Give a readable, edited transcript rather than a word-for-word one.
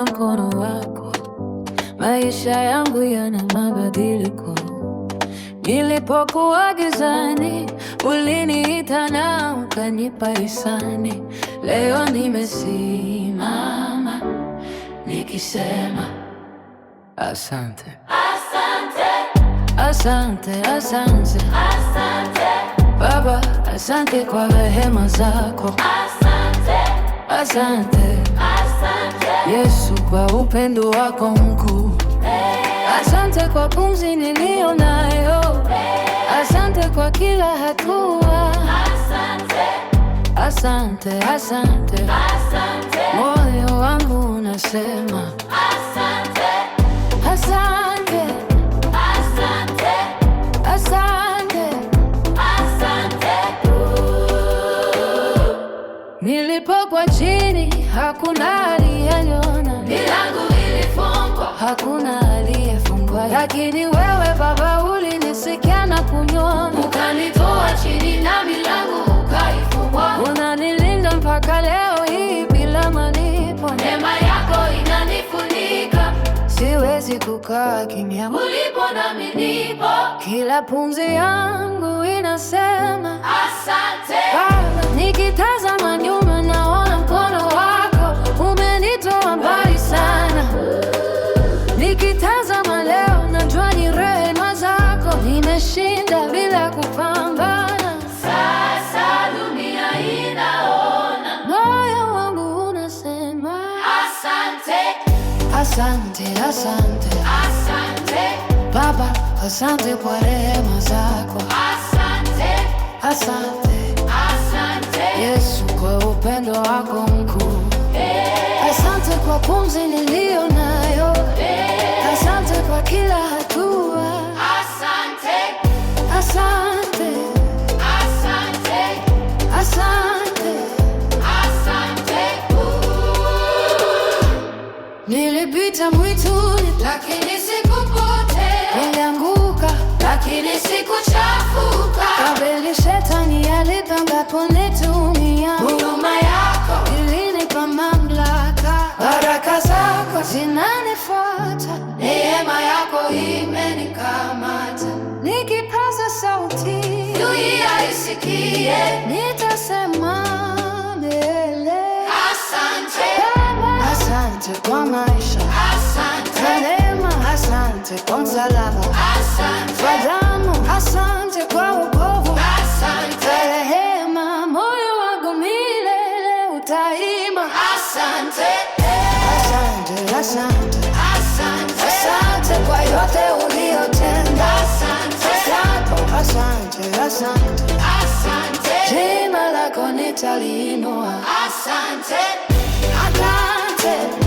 naona mkono wako, maisha yangu yana mabadiliko. Nilipokuwa gizani, uliniita na ukanipa hisani. Leo nimesimama nikisema asante. Asante, asante, asante Baba, asante kwa rehema zako. Asante, asante Yesu kwa upendo wako mkuu. Asante kwa pumzi niliyo nayo. Asante kwa kila hatua. Asante, asante, moyo wangu unasema asante, asante, asante, asante, asante. Nilipokuwa chini hakuna aliyeniona, milango ilifungwa hakuna aliyefungua, lakini wewe Baba ulinisikia na kuniona, ukanitoa chini na milango ukaifungua. Unanilinda mpaka leo hii bila malipo, neema yako inanifunika. Siwezi kukaa kimya ulipo nami nipo, kila pumzi yangu inasema asante Baba. Nikitazama nyuma naona mkono wako, umenitoa mbali sana. Nikitazama leo najua ni rehema zako, nimeshinda bila kupambana. Sasa dunia inaona, moyo wangu unasema asante. Asante, asante, asante Baba, asante kwa rehema zako. Asante, asante, asante Yesu kwa upendo wako mkuu. Asante kwa pumzi niliyo nayo. Asante kwa kila hatua. Asante, asante, asante, asante, asante. Nilipita mwituni lakini sikupotea, nilianguka lakini sikuchafuka. Kabla shetani alipanga kunitumia, huruma yako ilinipa mamlaka. Baraka zako zinanifuata, neema yako imenikamata. Nikipaza sauti dunia isikie, nitasema milele asante Baba. Asante kwa maisha, asante kwa neema, asante kwa msalaba, asante kwa damu, asante kwa wokovu, asante kwa rehema. Moyo wangu milele utaimba asante. Asante, asante, asante, asante kwa yote uliyotenda. Asante, asante, asante, asante, jina lako nitaliinua. Asante, asante.